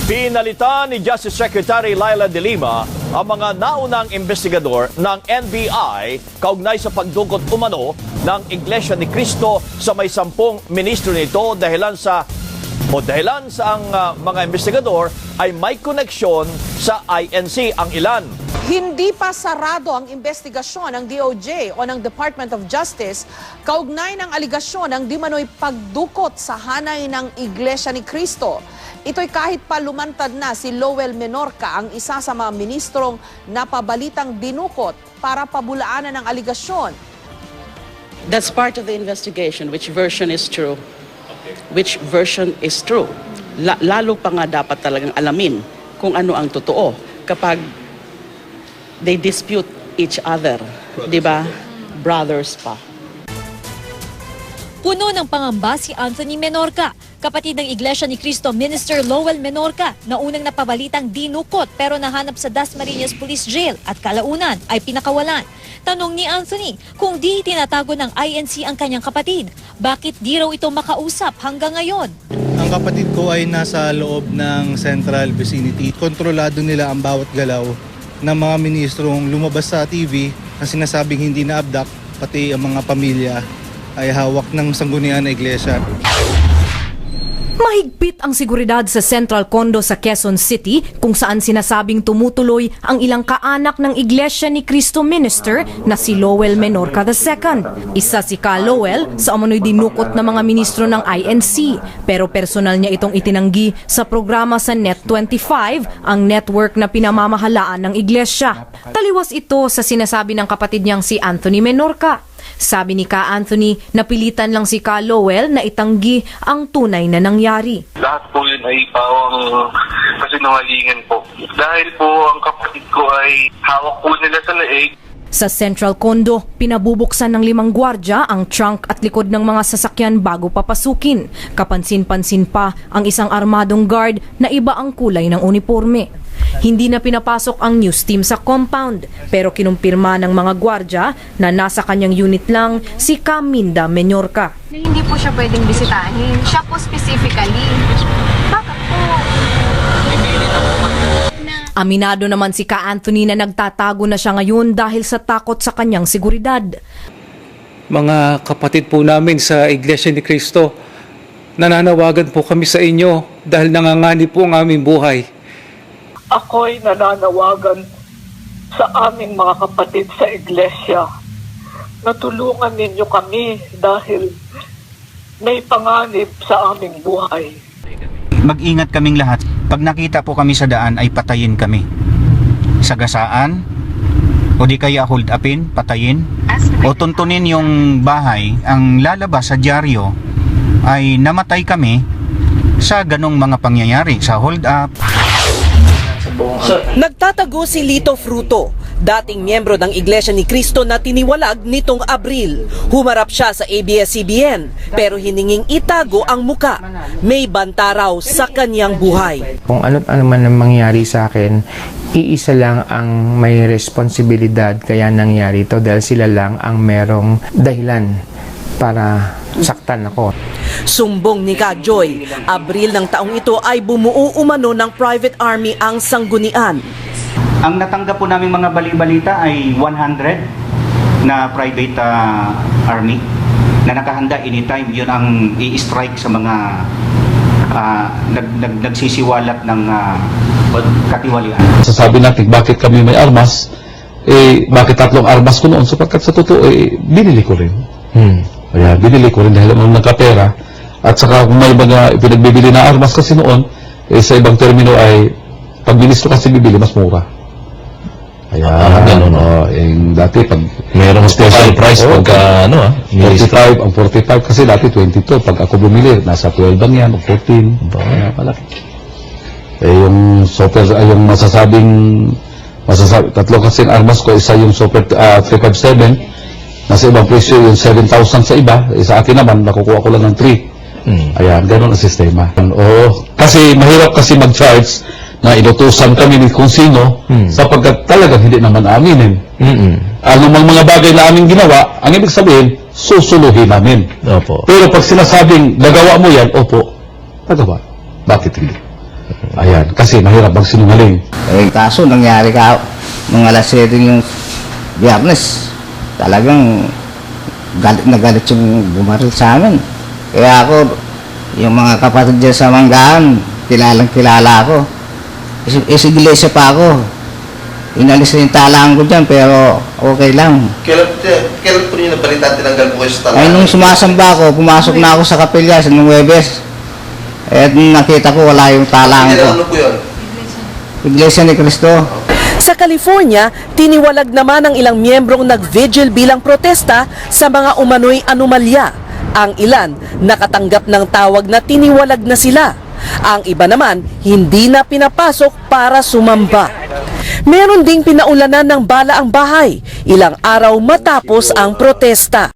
Pinalitan ni Justice Secretary Laila De Lima ang mga naunang investigador ng NBI kaugnay sa pagdukot umano ng Iglesia ni Cristo sa may 10 ministro nito dahilan sa ang mga investigador ay may koneksyon sa INC ang ilan. Hindi pa sarado ang investigasyon ng DOJ o ng Department of Justice kaugnay ng aligasyon ng di manoy pagdukot sa hanay ng Iglesia ni Cristo. Ito'y kahit pa lumantad na si Lowell Menorca, ang isa sa mga ministrong napabalitang dinukot para pabulaanan ng aligasyon. That's part of the investigation, which version is true. Which version is true. Lalo pa nga dapat talagang alamin kung ano ang totoo kapag they dispute each other, di ba? Brothers pa. Puno ng pangamba si Anthony Menorca, kapatid ng Iglesia ni Cristo Minister Lowell Menorca, na unang napabalitang dinukot pero nahanap sa Dasmariñas Police Jail at kalaunan ay pinakawalan. Tanong ni Anthony, kung di tinatago ng INC ang kanyang kapatid, bakit di raw ito makausap hanggang ngayon? Ang kapatid ko ay nasa loob ng central vicinity. Kontrolado nila ang bawat galaw ng mga ministrong lumabas sa TV na sinasabing hindi na-abduct, pati ang mga pamilya ay hawak ng sanggunian na iglesia. Mahigpit ang seguridad sa Central Condo sa Quezon City kung saan sinasabing tumutuloy ang ilang kaanak ng Iglesia ni Cristo Minister na si Lowell Menorca II. Isa si Ka Lowell sa umano'y dinukot na mga ministro ng INC, pero personal niya itong itinanggi sa programa sa Net25, ang network na pinamamahalaan ng Iglesia. Taliwas ito sa sinasabi ng kapatid niyang si Anthony Menorca. Sabi ni Ka Anthony, napilitan lang si Ka Lowell na itanggi ang tunay na nangyari. Lahat po yun ay pawang kasinungalingan po. Dahil po ang kapatid ko ay hawak po nila sa leeg. Sa Central Condo, pinabubuksan ng 5 gwardya ang trunk at likod ng mga sasakyan bago papasukin. Kapansin-pansin pa ang isang armadong guard na iba ang kulay ng uniforme. Hindi na pinapasok ang news team sa compound, pero kinumpirma ng mga gwardya na nasa kanyang unit lang si Caminda Menorca. Hindi po siya pwedeng bisitahin. Siya po specifically. Bakit po? Aminado naman si Ka Anthony na nagtatago na siya ngayon dahil sa takot sa kanyang seguridad. Mga kapatid po namin sa Iglesia ni Cristo, nananawagan po kami sa inyo dahil nanganganib po ang aming buhay. Ako'y nananawagan sa aming mga kapatid sa iglesia na tulungan ninyo kami dahil may panganib sa aming buhay. Mag-ingat kaming lahat. Pag nakita po kami sa daan ay patayin kami. Sagasaan, o di kaya hold upin, patayin, o tuntunin yung bahay. Ang lalabas sa dyaryo ay namatay kami sa ganong mga pangyayari, sa hold up. Nagtatago si Lito Fruto, dating miyembro ng Iglesia ni Cristo na tiniwalag nitong Abril. Humarap siya sa ABS-CBN pero hininging itago ang muka. May banta raw sa kanyang buhay. Kung ano man ang mangyari sa akin, iisa lang ang may responsibilidad kaya nangyari ito dahil sila lang ang merong dahilan para saktan ako. Sumbong ni Ka Joy, Abril ng taong ito ay bumuo umano ng private army ang sanggunian. Ang natanggap po naming mga balibalita ay 100 na private army na nakahanda anytime. Yun ang i-strike sa mga nagsisiwalat ng katiwalian. Sasabi natin bakit kami may armas, bakit 3 armas ko noon? Sapagkat sa totoo, binili ko rin. Kaya binili ko rin dahil naman nagkapera. At saka kung may mga pinagbibili na armas kasi noon, sa ibang termino ay pag bilis ko kasi bibili, mas mura. Kaya ganun, dati pag mayroong special price pagka 45, ang 45 kasi dati 22. Pag ako bumili, nasa 12 lang yan, o 14. Kaya malaki. Yung super, yung masasabi, 3 kasing armas ko, isa yung super 357, nasa ibang presyo yung 7,000 sa iba, sa akin naman, nakukuha ko lang ng 3. Ayan, gano'n ang sistema. Kasi mahirap kasi mag-charge na inutusan kami ni kung sino, sapagkat talagang hindi naman aminin. Ano mga bagay na aming ginawa, ang ibig sabihin, susuluhin namin. Pero pag sinasabing, nagawa mo yan, opo, nagawa. Bakit hindi? Ayan. yan kasi mahirap magsinungaling. Kaso nangyari nung alas 7 yung Biyernes, talagang galit na galit yung bumaril sa amin. Kaya ako, yung mga kapatid dyan sa Manggahan, kilala ako. Sa iglesia pa ako. Inalis na yung talaan ko dyan, pero okay lang. Kailan po niyo napalitan tinanggal po kayo sa talaan? Ay, nung sumasamba ako, pumasok na ako sa kapilya sa nung Webes. Nakita ko wala yung talaan ko. Ano po yun? Iglesia ni Cristo. Sa California, tiniwalag naman ng ilang miyembrong nag-vigil bilang protesta sa mga umano'y anomalya. Ang ilan nakatanggap ng tawag na tiniwalag na sila. Ang iba naman hindi na pinapasok para sumamba. Meron ding pinaulanan ng bala ang bahay, ilang araw matapos ang protesta.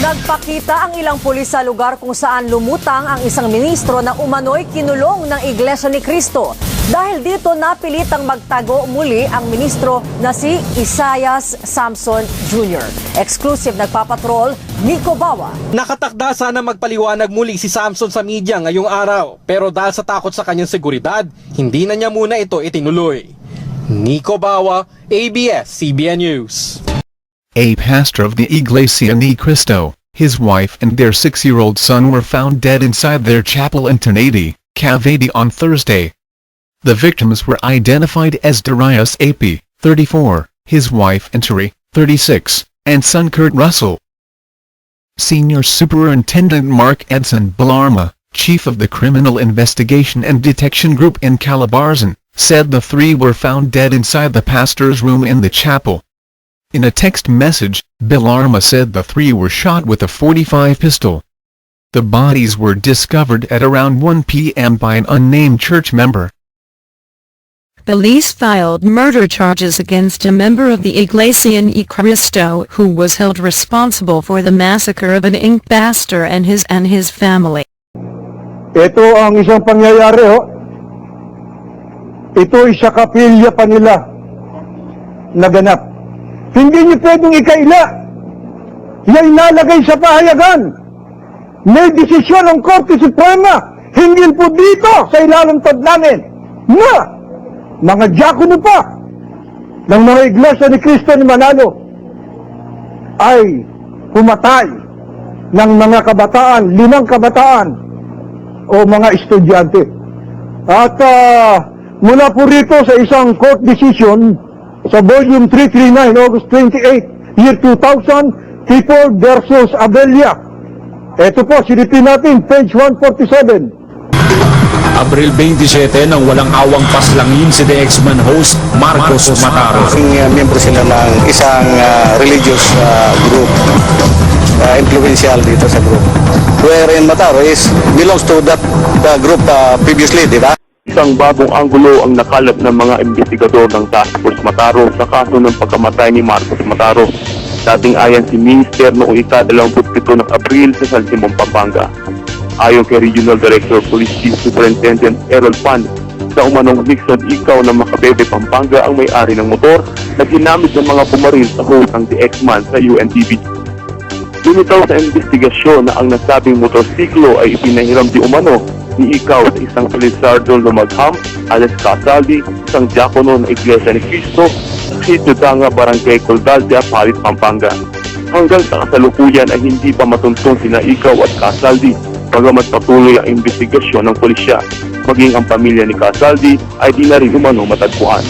Nagpakita ang ilang pulis sa lugar kung saan lumutang ang isang ministro na umano'y kinulong ng Iglesia ni Cristo. Dahil dito napilitang magtago muli ang ministro na si Isaias Samson Jr. Exclusive nagpapatrol, Nico Bawa. Nakatakda sana magpaliwanag muli si Samson sa media ngayong araw, pero dahil sa takot sa kanyang seguridad, hindi na niya muna ito itinuloy. Nico Bawa, ABS-CBN News. A pastor of the Iglesia ni Cristo, his wife and their 6-year-old son were found dead inside their chapel in Trinity, Cavite on Thursday. The victims were identified as Darius AP, 34, his wife Enteri, 36, and son Kurt Russell. Senior Superintendent Mark Edson Belarma, chief of the Criminal Investigation and Detection Group in Calabarzon, said the three were found dead inside the pastor's room in the chapel. In a text message, Belarma said the three were shot with a .45 pistol. The bodies were discovered at around 1 p.m. by an unnamed church member. Police filed murder charges against a member of the Iglesia ni Cristo who was held responsible for the massacre of an Inc. pastor and his family. Ito ang isang pangyayari, Ito ay sa kapilya pa nila naganap. Hindi niyo pwedeng ikaila. Yan nalagay sa pahayagan. May desisyon ng Korte Suprema, hindi po dito sa ilalantad namin na mga diakono pa ng mga Iglesia ni Cristo ni Manalo ay pumatay ng mga kabataan, 5 kabataan o mga estudyante. At mula po rito sa isang court decision sa volume 339, August 28, year 2000, People versus Abella. Ito po, silipin natin, page 147. Abril 27 nang walang awang paslangin si The X-Man host Marcos Mataro. Miyembro sila ng isang religious group, influential dito sa group. Wherein Mataro belongs to that group previously, di ba? Isang bagong anggulo ang nakalap ng mga investigador ng Task Force Mataro sa kaso ng pagkamatay ni Marcos Mataro. Dating ayan si Minister noong ika-27 ng Abril sa San Simon, Pampanga. Ayon kay Regional Director Police Chief Superintendent Errol Pan, sa umanong Nixon ikaw ng Macabebe, Pampanga ang may-ari ng motor na ginamit ng mga pumaril sa host ng The X-Man sa UNTV. Lumitaw sa investigasyon na ang nasabing motorsiklo ay ipinahiram di umano ni ikaw sa isang Felizardo Lumagham, alias Casaldi, isang diakono ng Iglesia ni Cristo, sa Sitio Danga, Barangay Coldaldia, Palit, Pampanga. Hanggang sa kasalukuyan ay hindi pa matuntun sina ikaw at Casaldi, bagamat patuloy ang investigasyon ng pulisya. Maging ang pamilya ni Casaldi ay di na rin umano matagpuan.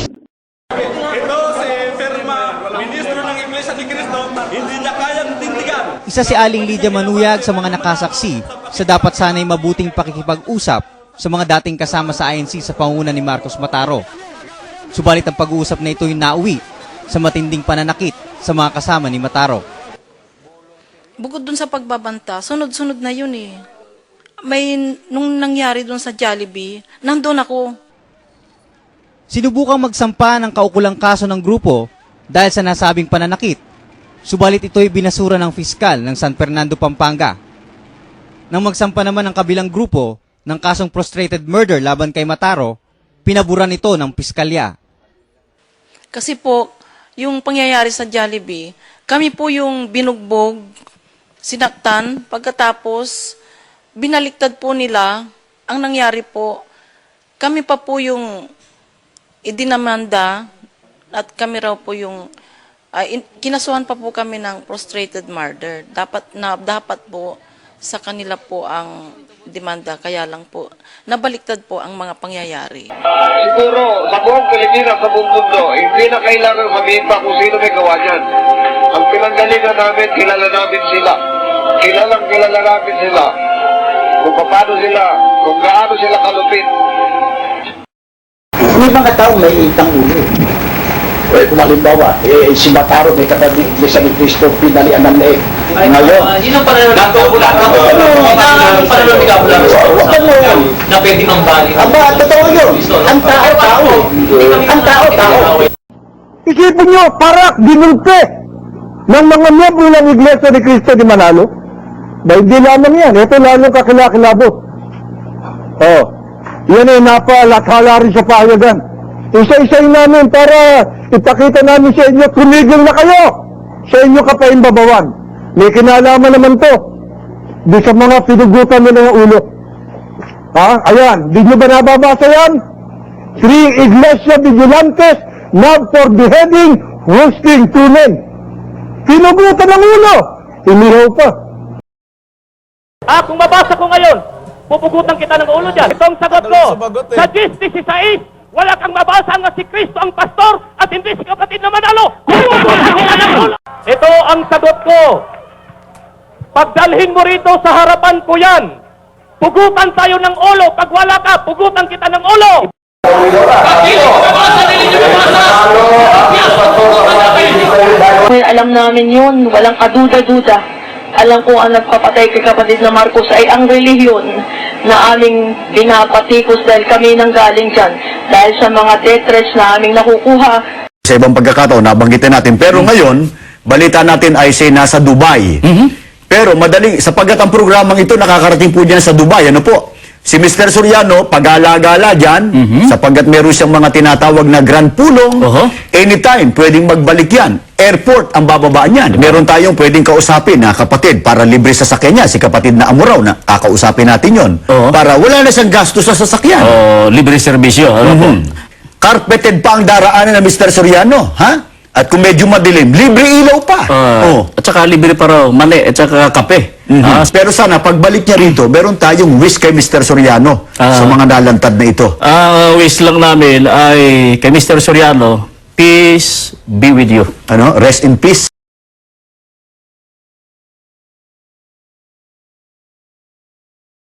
Ito si Ferma, ministro ng Iglesia ni Cristo, hindi niya kayang tindigan. Isa si Aling Lydia Manuyag sa mga nakasaksi sa dapat sanay mabuting pakikipag-usap sa mga dating kasama sa INC sa pangunguna ni Marcos Mataro. Subalit ang pag-uusap na ito'y nauwi sa matinding pananakit sa mga kasama ni Mataro. Bukod dun sa pagbabanta, sunod-sunod na yun eh. Nung nangyari dun sa Jollibee, nandun ako. Sinubukang magsampa ng kaukulang kaso ng grupo dahil sa nasabing pananakit. Subalit ito'y binasura ng piskal ng San Fernando, Pampanga. Nang magsampa naman ang kabilang grupo ng kasong frustrated murder laban kay Mataro, pinaburan ito ng piskalya. Kasi po, yung pangyayari sa Jollibee, kami po yung binugbog, sinaktan, pagkatapos binaliktad po nila ang nangyari po. kami pa po yung idinamanda at kami raw po yung kinasuhan pa po kami ng prostrated murder. Dapat po sa kanila po ang demanda, kaya lang po nabaliktad po ang mga pangyayari. Siguro sa buong Pilipinas, sa buong mundo, hindi na kailangan sabihin pa kung sino may gawa niyan. Ang pinanggalingan namin, kilala namin sila. Kilala namin sila. Kung paano sila, kung gaano sila kalupit. May mga tao may itang ulo. Kung halimbawa, si Mataro may katabi Iglesia ni Cristo, pinalian ng leeg. Ngayon, yun ang pananaw ng Kabulan. Na pwede kang balik. Aba, totoo yun. Ang tao-tao. Ang tao-tao. Isipin nyo, parak, ginulpe ng mga miyembro ng Iglesia ni Cristo di Manalo. Dahil hindi lamang yan, ito lalong kakilakilabot. Yan ay napalathala rin sa pahayagan. Isa-isay namin para ipakita namin sa inyo, tumigil na kayo sa inyo kapaimbabawan. May kinalaman naman to di sa mga pinugutan nila ng ulo. Ayan, di nyo ba nababasa yan? 3 Iglesia Vigilantes now for beheading, roasting 2 men. Pinugutan ng ulo, inihaw pa. Kung mabasa ko ngayon, pupugutan kita ng ulo dyan. Itong sagot ko, sa 10:16, wala kang mabasa nga si Kristo ang pastor at hindi si kapatid na Manalo. Ito ang sagot ko. Pagdalhin mo rito sa harapan ko yan. Pugutan tayo ng ulo. Pag wala ka, pugutan kita ng ulo. Alam namin yun, walang kaduda-duda. Alam ko ang nagpapatay kay kapatid na Marcos ay ang relihiyon na aming binapatikos dahil kami nang galing dyan. Dahil sa mga death threats na aming nakukuha. Sa ibang pagkakataon, nabanggitin natin. Pero ngayon, balita natin ay say nasa Dubai. Pero madaling, sapagkat ang programang ito nakakarating po dyan sa Dubai. Ano po? Si Mr. Soriano, pag-alagala dyan, sapagkat meron siyang mga tinatawag na grand pulong, anytime, pwedeng magbalik yan. Airport ang bababaan yan. Meron tayong pwedeng kausapin na kapatid para libre sa sasakyan niya. Si kapatid na Amuraw, na kakausapin natin yon para wala na siyang gasto sa sasakyan. Libre serbisyo. Ano po? Carpeted pa ang daraanan ng Mr. Soriano, ha? At kung medyo madilim, libre ilaw pa. At saka libre pa raw, mali, at saka kape. Pero sana, pagbalik niya rito, meron tayong wish kay Mr. Soriano sa mga nalantad na ito. Wish lang namin ay kay Mr. Soriano, peace be with you. Rest in peace.